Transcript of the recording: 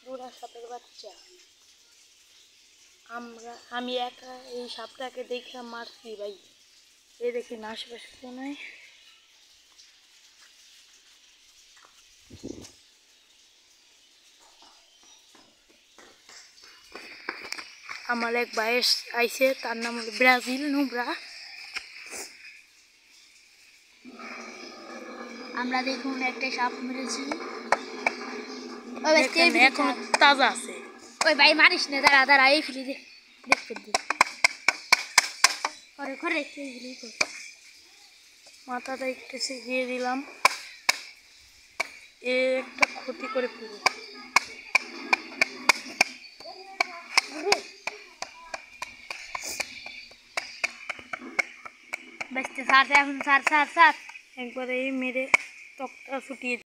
বুড়া সাপের বাচ্চা। আমি একা এই সাপটাকে দেখে মারছি ভাই। এই দেখি না আশেপাশে কেউ নাই। আমার এক ভাই আইছে, তার নাম হলো ব্রাজিল নুব্রা। আমরা দেখুন একটা সাপ মেরেছি, এখন তাজা আছে। ওই ভাই মারিস না, দাঁড়া দাঁড়া, এই ফিলি দেখতে দিই করে করে মাথাটা একটু শিখিয়ে দিলাম, এ একটা ক্ষতি করে পুরো। বেচতে সার এখন সার সার সার একবারে মেরে ত্বকটা ফুটিয়ে